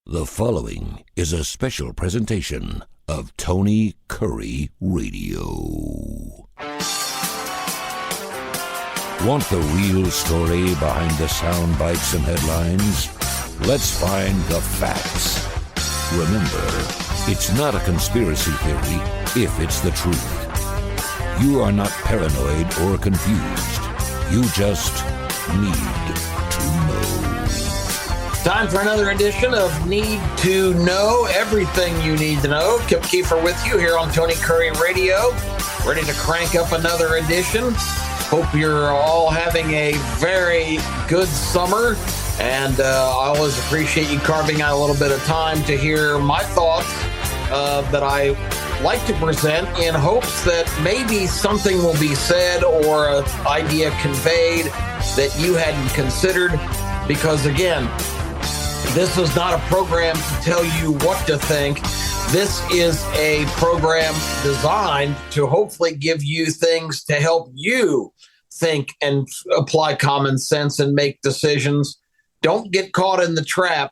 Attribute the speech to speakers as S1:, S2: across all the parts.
S1: The following is a special presentation of Tony Kurre Radio. Want the real story behind the sound bites and headlines? Let's find the facts. Remember, it's not a conspiracy theory if it's the truth. You are not paranoid or confused. You just need to know.
S2: Time for another edition of Need to Know, everything you need to know. Keefer with you here on Tony Kurre Radio, ready to crank up another edition. Hope you're all having a very good summer, and I always appreciate you carving out a little bit of time to hear my thoughts that I like to present in hopes that maybe something will be said or an idea conveyed that you hadn't considered, because again, this is not a program to tell you what to think. This is a program designed to hopefully give you things to help you think and apply common sense and make decisions. Don't get caught in the trap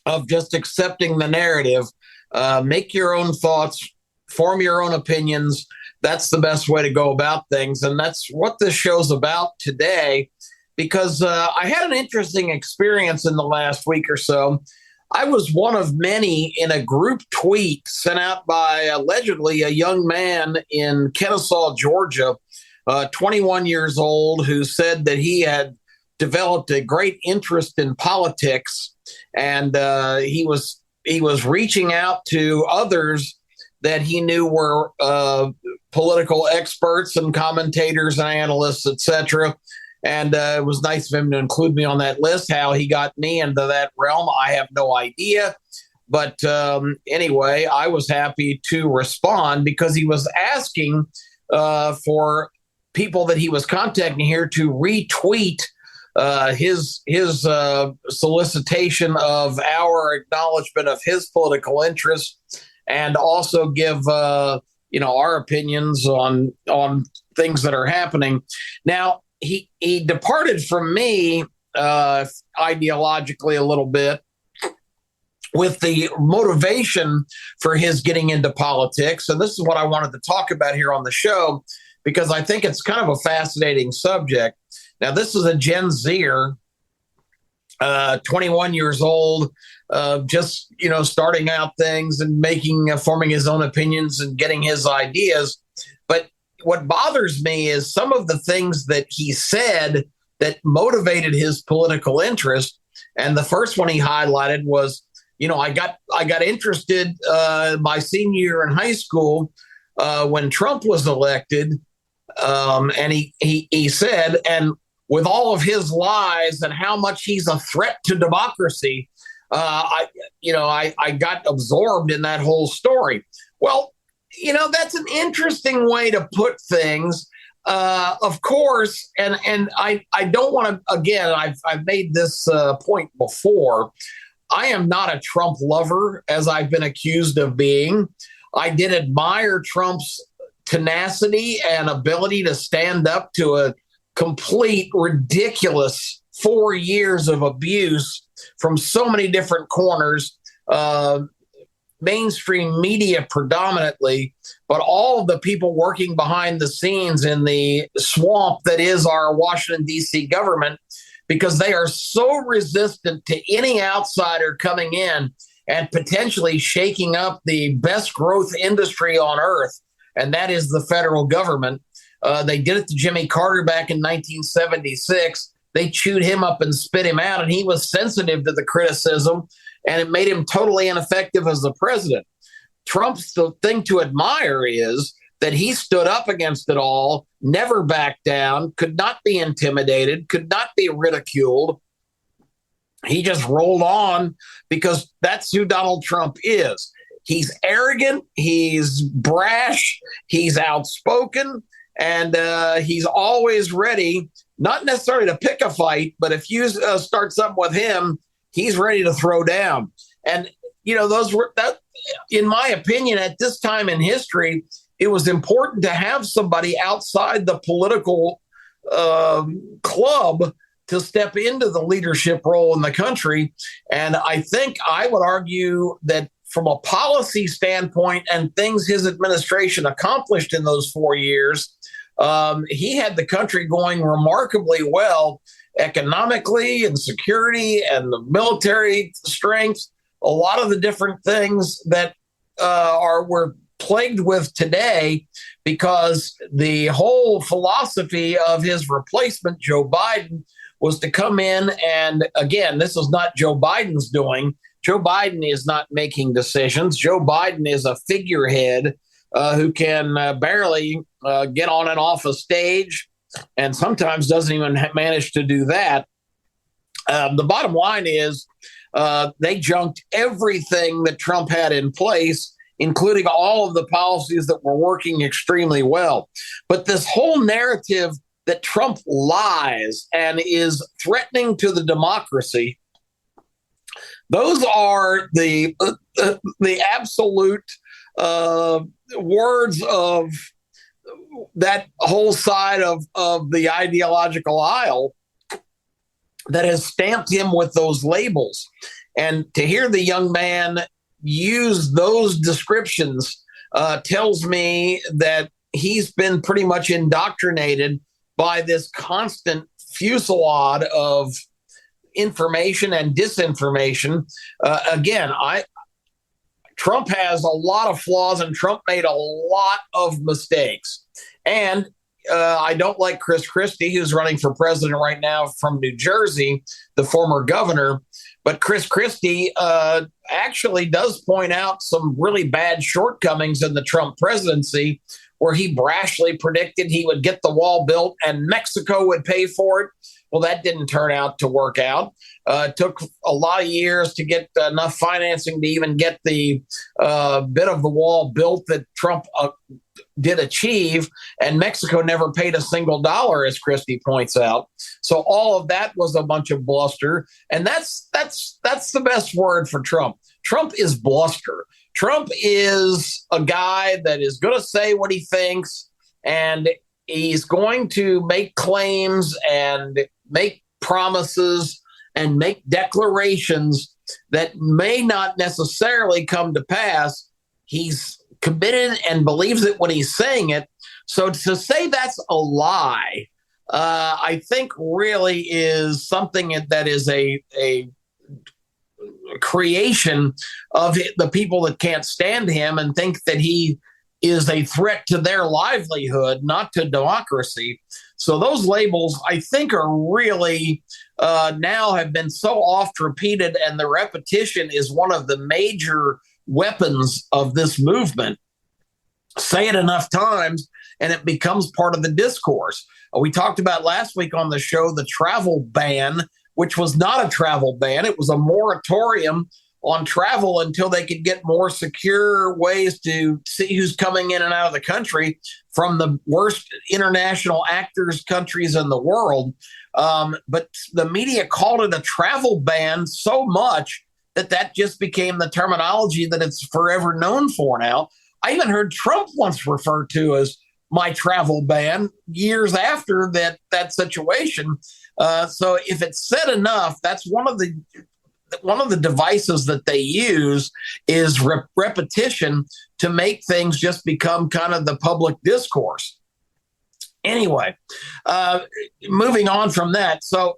S2: of just accepting the narrative. Make your own thoughts, form your own opinions. That's the best way to go about things. And that's what this show's about today. Because I had an interesting experience in the last week or so. I was one of many in a group tweet sent out by allegedly a young man in Kennesaw, Georgia, 21 years old, who said that he had developed a great interest in politics, and he was reaching out to others that he knew were political experts and commentators and analysts, etc. And it was nice of him to include me on that list. How he got me into that realm, I have no idea. But anyway, I was happy to respond because he was asking for people that he was contacting here to retweet his solicitation of our acknowledgement of his political interests, and also give our opinions on things that are happening now. He departed from me ideologically a little bit with the motivation for his getting into politics. And this is what I wanted to talk about here on the show, because I think it's kind of a fascinating subject. Now, this is a Gen Zer, 21 years old, just, starting out things and forming his own opinions and getting his ideas. But what bothers me is some of the things that he said that motivated his political interest. And the first one he highlighted was, I got interested my senior year in high school when Trump was elected. And he said, and with all of his lies and how much he's a threat to democracy, I got absorbed in that whole story. Well, that's an interesting way to put things, of course. And I don't want to, again, I've made this point before. I am not a Trump lover, as I've been accused of being. I did admire Trump's tenacity and ability to stand up to a complete ridiculous 4 years of abuse from so many different corners, mainstream media predominantly, but all of the people working behind the scenes in the swamp that is our Washington, D.C. government, because they are so resistant to any outsider coming in and potentially shaking up the best growth industry on earth, and that is the federal government. They did it to Jimmy Carter back in 1976. They chewed him up and spit him out, and he was sensitive to the criticism, and it made him totally ineffective as the president. Trump's the thing to admire is that he stood up against it all, never backed down, could not be intimidated, could not be ridiculed. He just rolled on because that's who Donald Trump is. He's arrogant, he's brash, he's outspoken, and he's always ready, not necessarily to pick a fight, but if you start something with him, he's ready to throw down. And, those were that, in my opinion, at this time in history, it was important to have somebody outside the political club to step into the leadership role in the country. And I think I would argue that from a policy standpoint and things his administration accomplished in those 4 years, he had the country going remarkably well economically and security and the military strength. A lot of the different things that we're plagued with today, because the whole philosophy of his replacement, Joe Biden, was to come in and, again, this is not Joe Biden's doing. Joe Biden is not making decisions. Joe Biden is a figurehead who can barely get on and off a stage, and sometimes doesn't even manage to do that. The bottom line is they junked everything that Trump had in place, including all of the policies that were working extremely well. But this whole narrative that Trump lies and is threatening to the democracy, those are the absolute words of that whole side of the ideological aisle that has stamped him with those labels. And to hear the young man use those descriptions tells me that he's been pretty much indoctrinated by this constant fusillade of information and disinformation. Again, Trump has a lot of flaws, and Trump made a lot of mistakes. And I don't like Chris Christie, who's running for president right now from New Jersey, the former governor. But Chris Christie actually does point out some really bad shortcomings in the Trump presidency, where he brashly predicted he would get the wall built and Mexico would pay for it. Well, that didn't turn out to work out. It took a lot of years to get enough financing to even get the bit of the wall built that Trump did achieve, and Mexico never paid a single dollar, as Christie points out. So all of that was a bunch of bluster, and that's the best word for Trump. Trump is bluster. Trump is a guy that is going to say what he thinks, and he's going to make claims and make promises and make declarations that may not necessarily come to pass. He's committed and believes it when he's saying it. So to say that's a lie, I think really is something that is a creation of the people that can't stand him and think that he is a threat to their livelihood, not to democracy. So those labels, I think, are really now have been so oft repeated, and the repetition is one of the major weapons of this movement. Say it enough times, and it becomes part of the discourse. We talked about last week on the show the travel ban, which was not a travel ban. It was a moratorium on travel until they could get more secure ways to see who's coming in and out of the country from the worst international actors, countries in the world. But the media called it a travel ban so much that just became the terminology that it's forever known for now. I even heard Trump once referred to as my travel ban years after that situation. So if it's said enough, that's one of the devices that they use is repetition to make things just become kind of the public discourse. Anyway, moving on from that. So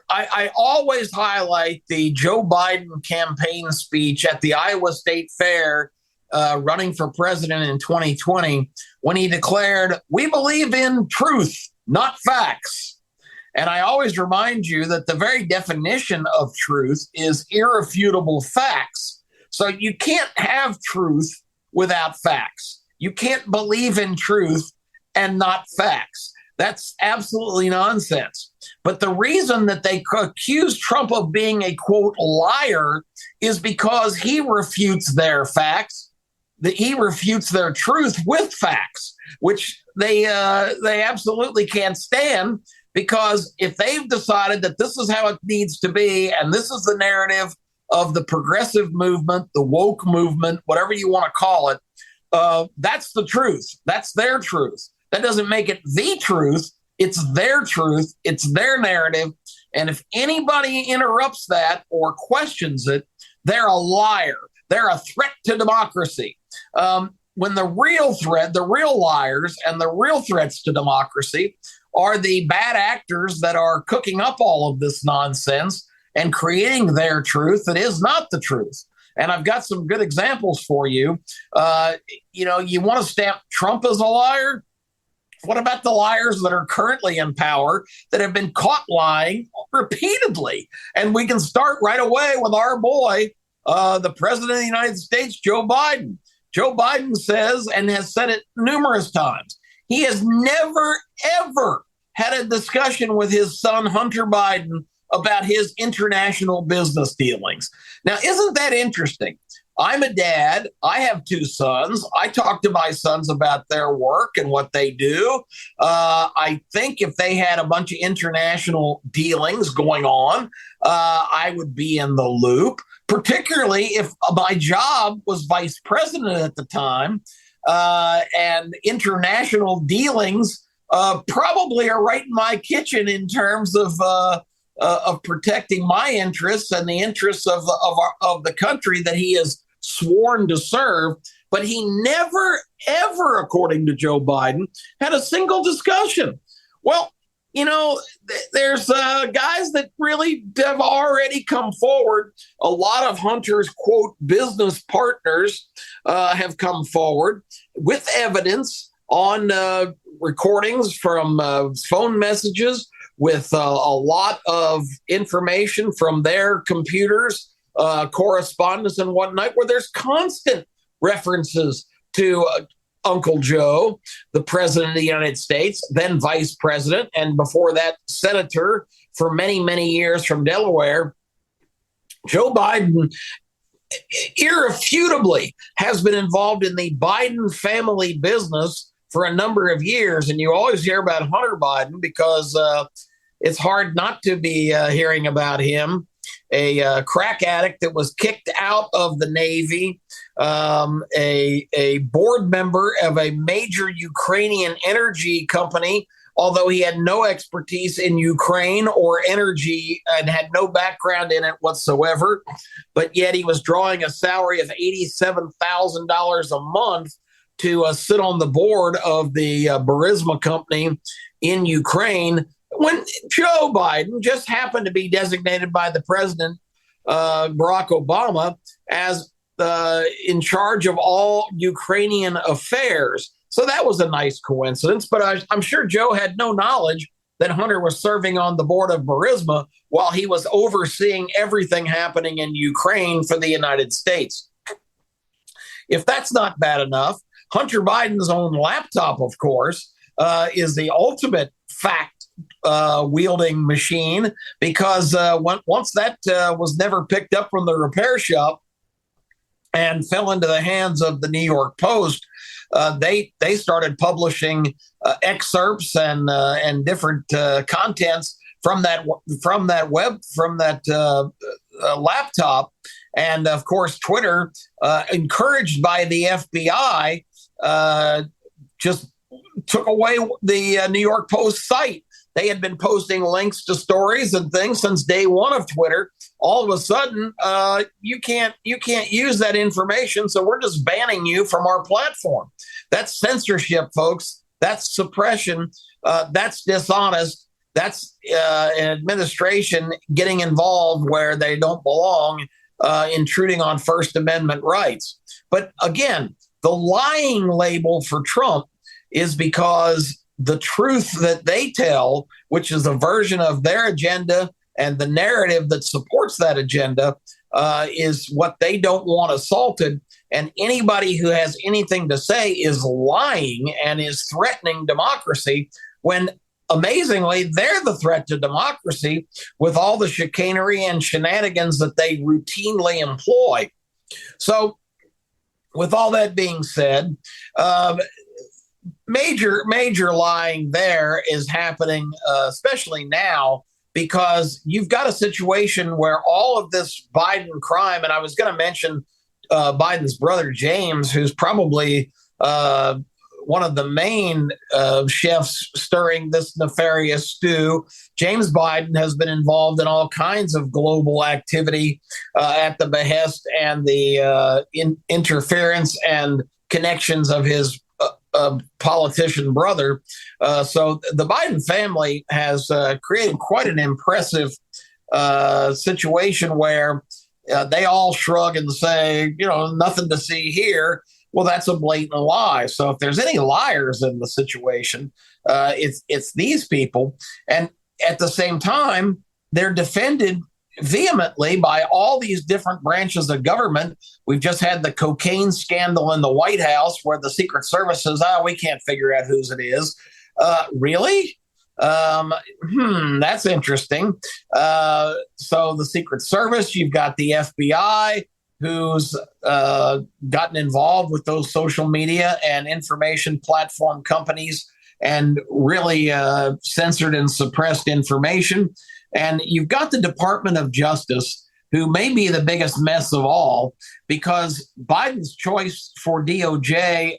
S2: I always highlight the Joe Biden campaign speech at the Iowa State Fair running for president in 2020 when he declared, "We believe in truth, not facts." And I always remind you that the very definition of truth is irrefutable facts. So you can't have truth without facts. You can't believe in truth and not facts. That's absolutely nonsense. But the reason that they accuse Trump of being a, quote, liar is because he refutes their facts, that he refutes their truth with facts, which they absolutely can't stand. Because if they've decided that this is how it needs to be, and this is the narrative of the progressive movement, the woke movement, whatever you want to call it, that's the truth. That's their truth. That doesn't make it the truth, It's their truth. It's their narrative. And if anybody interrupts that or questions it, they're a liar. They're a threat to democracy. When the real threat, the real liars and the real threats to democracy are the bad actors that are cooking up all of this nonsense and creating their truth that is not the truth. And I've got some good examples for you. You want to stamp Trump as a liar? What about the liars that are currently in power that have been caught lying repeatedly? And we can start right away with our boy, the president of the United States, Joe Biden. Joe Biden says, and has said it numerous times, he has never, ever had a discussion with his son, Hunter Biden, about his international business dealings. Now, isn't that interesting? I'm a dad. I have two sons. I talk to my sons about their work and what they do. I think if they had a bunch of international dealings going on, I would be in the loop, particularly if my job was vice president at the time, and international dealings probably are right in my kitchen in terms of protecting my interests and the interests of the country that he is sworn to serve. But he never, ever, according to Joe Biden, had a single discussion. Well, there's guys that really have already come forward. A lot of Hunter's, quote, business partners have come forward with evidence on recordings from phone messages, with a lot of information from their computers, correspondence and whatnot, where there's constant references to Uncle Joe, the president of the United States, then vice president, and before that, senator for many, many years from Delaware. Joe Biden irrefutably has been involved in the Biden family business for a number of years. And you always hear about Hunter Biden because it's hard not to be hearing about him, a crack addict that was kicked out of the Navy, a board member of a major Ukrainian energy company, although he had no expertise in Ukraine or energy and had no background in it whatsoever. But yet he was drawing a salary of $87,000 a month to sit on the board of the Burisma company in Ukraine, when Joe Biden just happened to be designated by the president, Barack Obama, as in charge of all Ukrainian affairs. So that was a nice coincidence. But I'm sure Joe had no knowledge that Hunter was serving on the board of Burisma while he was overseeing everything happening in Ukraine for the United States. If that's not bad enough, Hunter Biden's own laptop, of course, is the ultimate fact-wielding machine, because once that was never picked up from the repair shop and fell into the hands of the New York Post, they started publishing excerpts and different contents from that laptop. And of course, Twitter, encouraged by the FBI, just took away the New York Post site. They had been posting links to stories and things since day one of Twitter. All of a sudden, you can't use that information, so we're just banning you from our platform. That's censorship, folks. That's suppression. That's dishonest. That's an administration getting involved where they don't belong, intruding on First Amendment rights. But again, the lying label for Trump is because the truth that they tell, which is a version of their agenda and the narrative that supports that agenda, is what they don't want assaulted. And anybody who has anything to say is lying and is threatening democracy, when amazingly, they're the threat to democracy with all the chicanery and shenanigans that they routinely employ. So with all that being said, major lying there is happening, especially now, because you've got a situation where all of this Biden crime, and I was going to mention Biden's brother, James, who's probably one of the main chefs stirring this nefarious stew. James Biden has been involved in all kinds of global activity at the behest and the interference and connections of his politician brother. So the Biden family has created quite an impressive situation where they all shrug and say, nothing to see here. Well, that's a blatant lie. So if there's any liars in the situation, it's these people. And at the same time, they're defended vehemently by all these different branches of government. We've just had the cocaine scandal in the White House where the Secret Service says, we can't figure out whose it is. Really? That's interesting. So the Secret Service, you've got the FBI, who's gotten involved with those social media and information platform companies and really censored and suppressed information. And you've got the Department of Justice, who may be the biggest mess of all, because Biden's choice for DOJ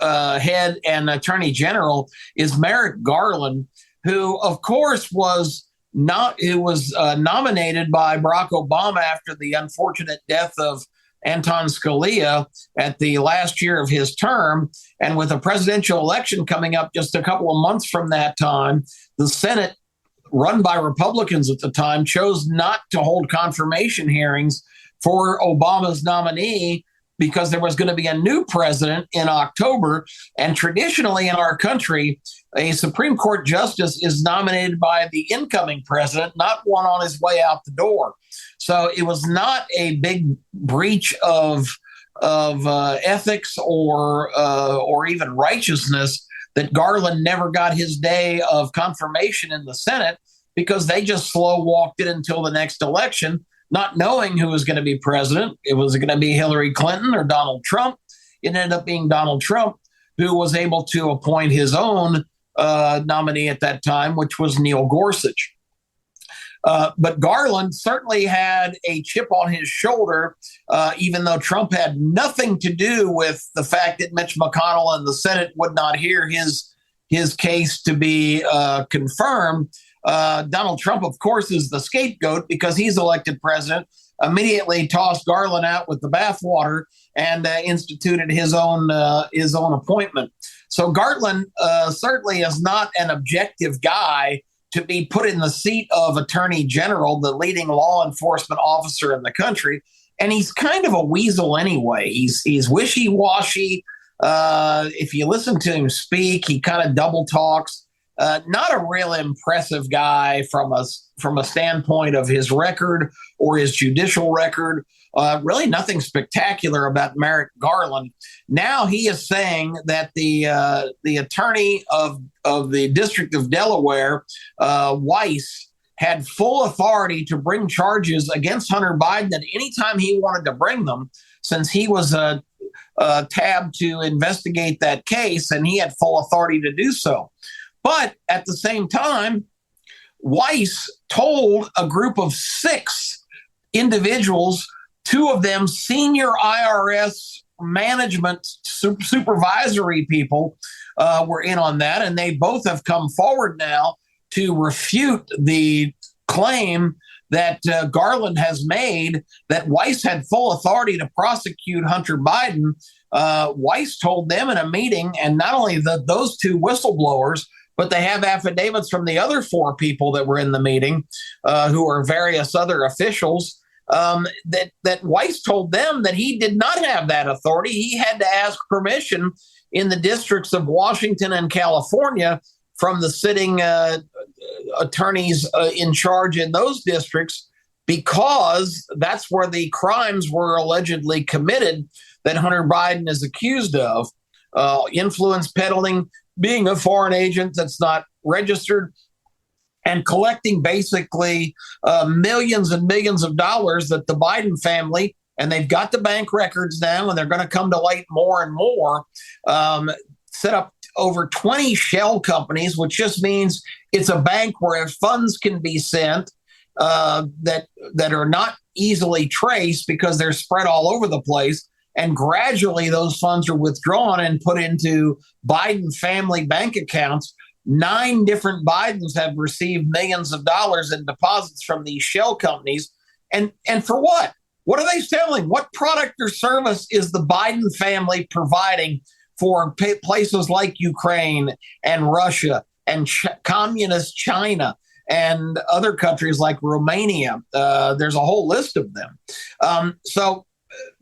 S2: head and Attorney General is Merrick Garland, who, of course, was nominated by Barack Obama after the unfortunate death of Anton Scalia at the last year of his term. And with a presidential election coming up just a couple of months from that time, the Senate, run by Republicans at the time, chose not to hold confirmation hearings for Obama's nominee because there was going to be a new president in October. And traditionally in our country, a Supreme Court justice is nominated by the incoming president, not one on his way out the door. So it was not a big breach of ethics or even righteousness that Garland never got his day of confirmation in the Senate, because they just slow walked it until the next election, not knowing who was going to be president. It was going to be Hillary Clinton or Donald Trump. It ended up being Donald Trump, who was able to appoint his own nominee at that time, which was Neil Gorsuch. But Garland certainly had a chip on his shoulder, even though Trump had nothing to do with the fact that Mitch McConnell and the Senate would not hear his case to be confirmed. Donald Trump, of course, is the scapegoat because he's elected president, immediately tossed Garland out with the bathwater and instituted his own appointment. So Garland certainly is not an objective guy to be put in the seat of Attorney General, the leading law enforcement officer in the country. And he's kind of a weasel anyway. He's wishy-washy. If you listen to him speak, he kind of double talks. Not a real impressive guy from a standpoint of his record or his judicial record. Really nothing spectacular about Merrick Garland. Now he is saying that the attorney of the District of Delaware, Weiss, had full authority to bring charges against Hunter Biden at any time he wanted to bring them, since he was tabbed to investigate that case, and he had full authority to do so. But at the same time, Weiss told a group of 6 individuals, 2 of them senior IRS management supervisory people were in on that, and they both have come forward now to refute the claim that Garland has made that Weiss had full authority to prosecute Hunter Biden. Weiss told them in a meeting, and not only those 2 whistleblowers, but they have affidavits from the other 4 people that were in the meeting, who are various other officials, that Weiss told them that he did not have that authority. He had to ask permission in the districts of Washington and California from the sitting attorneys in charge in those districts, because that's where the crimes were allegedly committed that Hunter Biden is accused of. Influence peddling, being a foreign agent that's not registered, and collecting basically millions and millions of dollars that the Biden family, and they've got the bank records now, and they're going to come to light more and more, set up over 20 shell companies, which just means it's a bank where funds can be sent that are not easily traced because they're spread all over the place. And gradually those funds are withdrawn and put into Biden family bank accounts. 9 different Bidens have received millions of dollars in deposits from these shell companies. And for what? What are they selling? What product or service is the Biden family providing for places like Ukraine and Russia and communist China and other countries like Romania? There's a whole list of them. So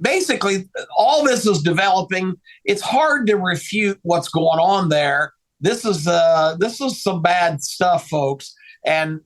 S2: basically, all this is developing. It's hard to refute what's going on there. This is some bad stuff, folks. And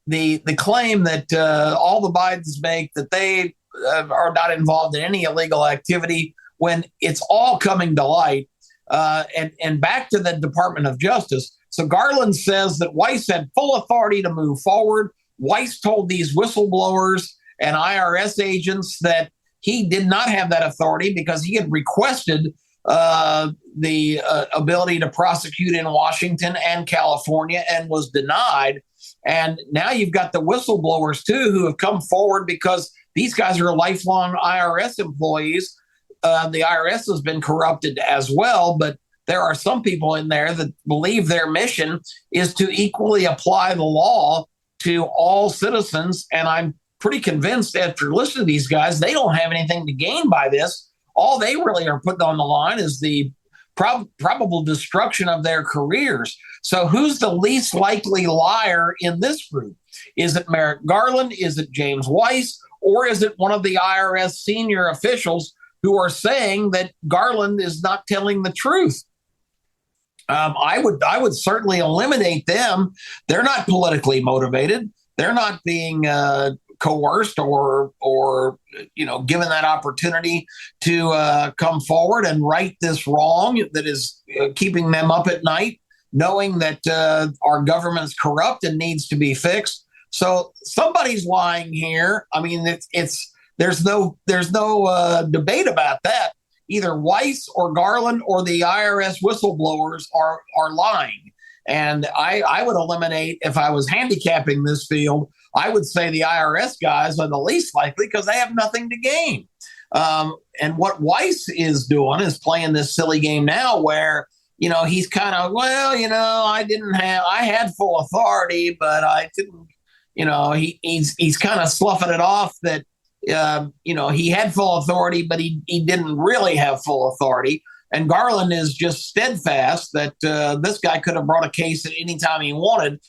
S2: the claim that all the Bidens make that they are not involved in any illegal activity, when it's all coming to light. And back to the Department of Justice. So Garland says that Weiss had full authority to move forward. Weiss told these whistleblowers and IRS agents that he did not have that authority because he had requested the ability to prosecute in Washington and California and was denied. And now you've got the whistleblowers, too, who have come forward because these guys are lifelong IRS employees. The IRS has been corrupted as well, but there are some people in there that believe their mission is to equally apply the law to all citizens. And I'm pretty convinced after listening to these guys, they don't have anything to gain by this. All they really are putting on the line is the probable destruction of their careers. So who's the least likely liar in this group? Is it Merrick Garland? Is it James Weiss? Or is it one of the IRS senior officials who are saying that Garland is not telling the truth? I would certainly eliminate them. They're not politically motivated. They're not being coerced or given that opportunity to come forward and right this wrong that is keeping them up at night, knowing that our government's corrupt and needs to be fixed. So somebody's lying here. I mean, there's no debate about that. Either Weiss or Garland or the IRS whistleblowers are lying. And I would eliminate, if I was handicapping this field, I would say the IRS guys are the least likely because they have nothing to gain. And what Weiss is doing is playing this silly game now where, he's kind of, I had full authority, but I didn't, he's kind of sloughing it off that, he had full authority, but he didn't really have full authority. And Garland is just steadfast that this guy could have brought a case at any time he wanted.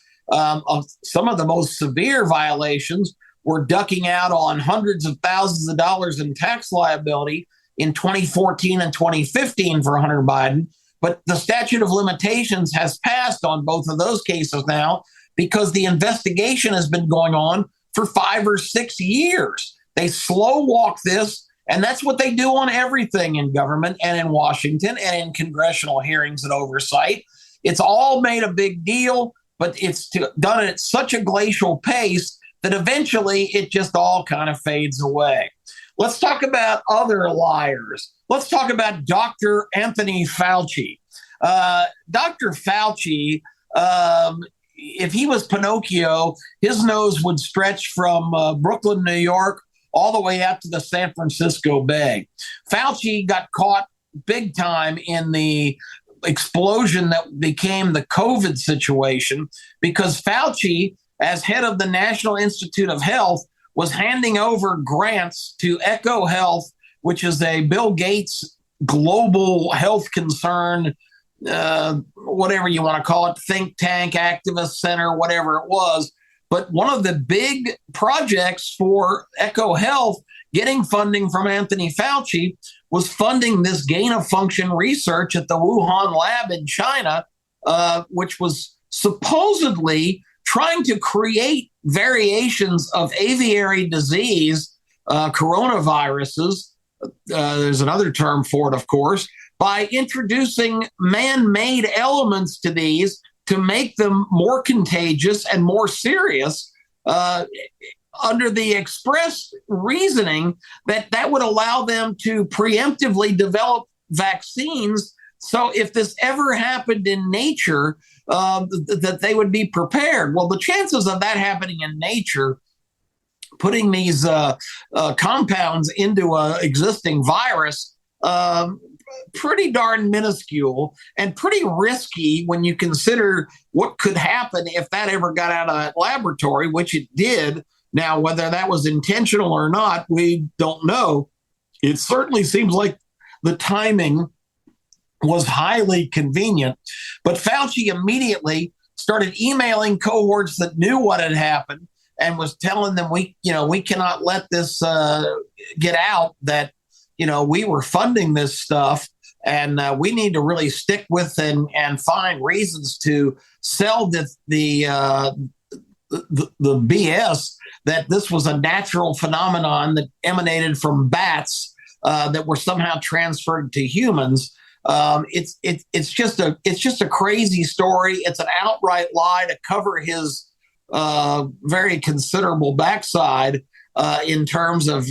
S2: Some of the most severe violations were ducking out on hundreds of thousands of dollars in tax liability in 2014 and 2015 for Hunter Biden. But the statute of limitations has passed on both of those cases now because the investigation has been going on for 5 or 6 years. They slow walk this, and that's what they do on everything in government and in Washington and in congressional hearings and oversight. It's all made a big deal, but it's done at such a glacial pace that eventually it just all kind of fades away. Let's talk about other liars. Let's talk about Dr. Anthony Fauci. Dr. Fauci, if he was Pinocchio, his nose would stretch from Brooklyn, New York, all the way out to the San Francisco Bay. Fauci got caught big time in the explosion that became the COVID situation because Fauci, as head of the National Institute of Health, was handing over grants to Echo Health, which is a Bill Gates global health concern, whatever you want to call it, think tank, activist center, whatever it was. But one of the big projects for Echo Health getting funding from Anthony Fauci was funding this gain-of-function research at the Wuhan lab in China, which was supposedly trying to create variations of aviary disease, coronaviruses, there's another term for it, of course, by introducing man-made elements to these to make them more contagious and more serious under the express reasoning that would allow them to preemptively develop vaccines. So if this ever happened in nature, that they would be prepared. Well, the chances of that happening in nature putting these compounds into an existing virus, pretty darn minuscule and pretty risky when you consider what could happen if that ever got out of that laboratory, which it did. Now, whether that was intentional or not, we don't know. It certainly seems like the timing was highly convenient. But Fauci immediately started emailing cohorts that knew what had happened and was telling them, we cannot let this get out, that, we were funding this stuff, and we need to really stick with and find reasons to sell the BS that this was a natural phenomenon that emanated from bats that were somehow transferred to humans. It's just a crazy story. It's an outright lie to cover his very considerable backside in terms of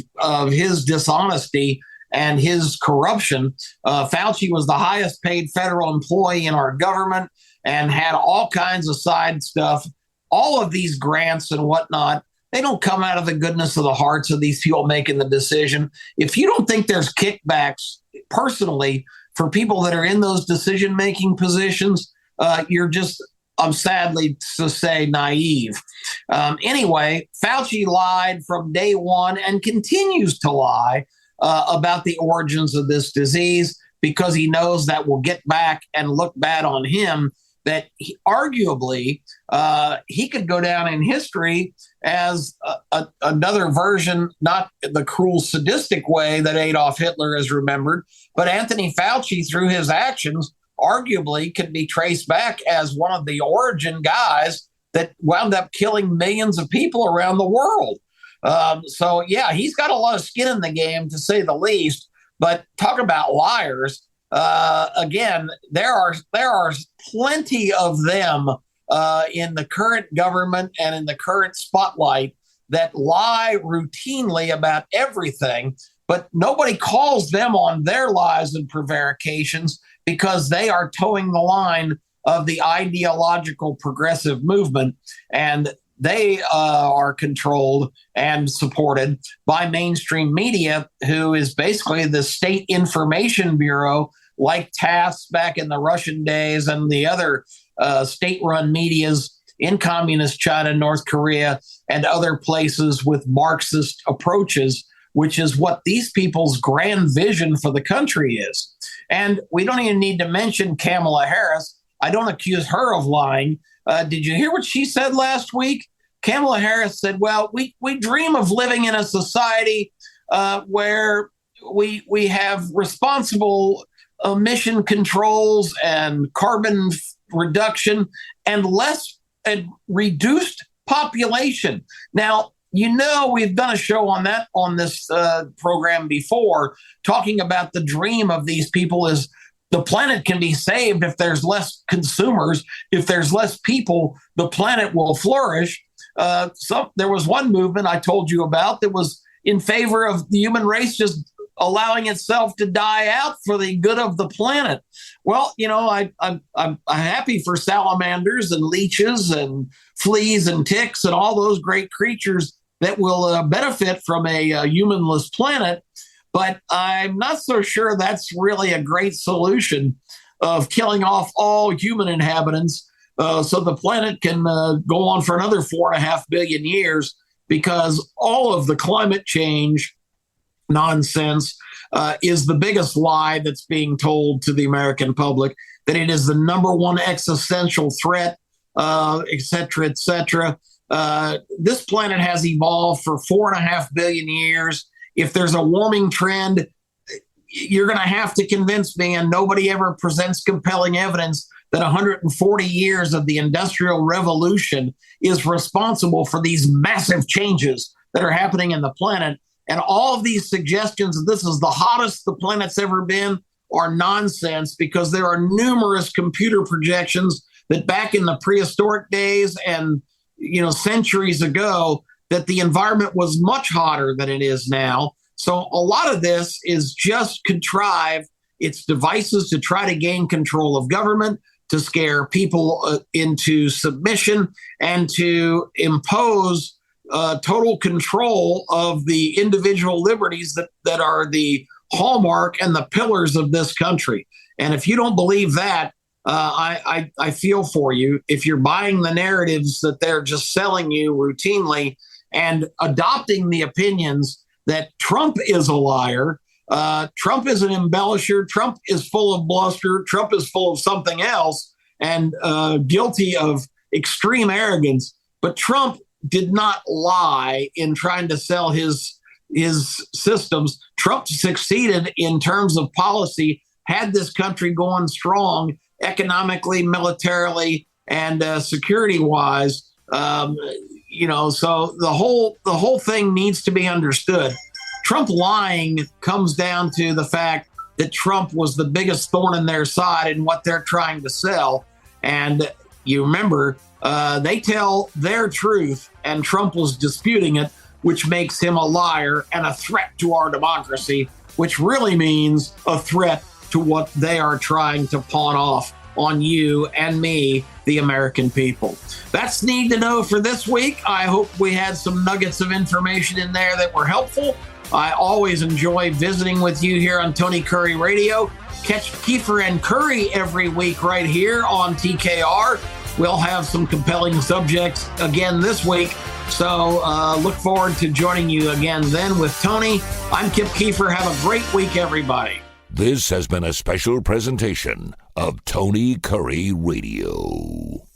S2: his dishonesty and his corruption. Fauci was the highest paid federal employee in our government and had all kinds of side stuff. All of these grants and whatnot, they don't come out of the goodness of the hearts of these people making the decision. If you don't think there's kickbacks personally for people that are in those decision-making positions, you're just, I'm sadly to say, naive. Anyway, Fauci lied from day one and continues to lie about the origins of this disease because he knows that will get back and look bad on him, that arguably he could go down in history as another version, not the cruel, sadistic way that Adolf Hitler is remembered, but Anthony Fauci, through his actions, arguably could be traced back as one of the origin guys that wound up killing millions of people around the world. So, yeah, he's got a lot of skin in the game, to say the least. But talk about liars. Again, there are plenty of them in the current government and in the current spotlight that lie routinely about everything, but nobody calls them on their lies and prevarications because they are towing the line of the ideological progressive movement, and they are controlled and supported by mainstream media, who is basically the state information bureau, like TASS back in the Russian days and the other state-run medias in communist China, North Korea, and other places with Marxist approaches, which is what these people's grand vision for the country is. And we don't even need to mention Kamala Harris. I don't accuse her of lying. Did you hear what she said last week? Kamala Harris said, well, we dream of living in a society where we have responsible emission controls and carbon reduction and less and reduced population. Now, we've done a show on this program before, talking about the dream of these people is the planet can be saved if there's less consumers. If there's less people, the planet will flourish. So there was one movement I told you about that was in favor of the human race just allowing itself to die out for the good of the planet. Well, I'm happy for salamanders and leeches and fleas and ticks and all those great creatures that will benefit from a humanless planet. But I'm not so sure that's really a great solution of killing off all human inhabitants so the planet can go on for another 4.5 billion years, because all of the climate change nonsense is the biggest lie that's being told to the American public, that it is the number one existential threat, et cetera, et cetera. This planet has evolved for 4.5 billion years. If there's a warming trend, you're going to have to convince me, and nobody ever presents compelling evidence, that 140 years of the Industrial Revolution is responsible for these massive changes that are happening in the planet. And all of these suggestions that this is the hottest the planet's ever been are nonsense, because there are numerous computer projections that back in the prehistoric days and centuries ago, that the environment was much hotter than it is now. So a lot of this is just contrived. It's devices to try to gain control of government, to scare people into submission, and to impose total control of the individual liberties that are the hallmark and the pillars of this country. And if you don't believe that, I feel for you. If you're buying the narratives that they're just selling you routinely and adopting the opinions that Trump is a liar, Trump is an embellisher, Trump is full of bluster, Trump is full of something else and guilty of extreme arrogance. But Trump did not lie in trying to sell his systems. Trump succeeded in terms of policy, had this country going strong economically, militarily, and security-wise. So the whole thing needs to be understood. Trump lying comes down to the fact that Trump was the biggest thorn in their side in what they're trying to sell. And you remember, they tell their truth, and Trump was disputing it, which makes him a liar and a threat to our democracy, which really means a threat to what they are trying to pawn off on you and me, the American people. That's Need to Know for this week. I hope we had some nuggets of information in there that were helpful. I always enjoy visiting with you here on Tony Curry Radio. Catch Keefer and Kurre every week right here on TKR. We'll have some compelling subjects again this week. So look forward to joining you again then with Tony. I'm Kip Keefer. Have a great week, everybody.
S1: This has been a special presentation of Tony Curry Radio.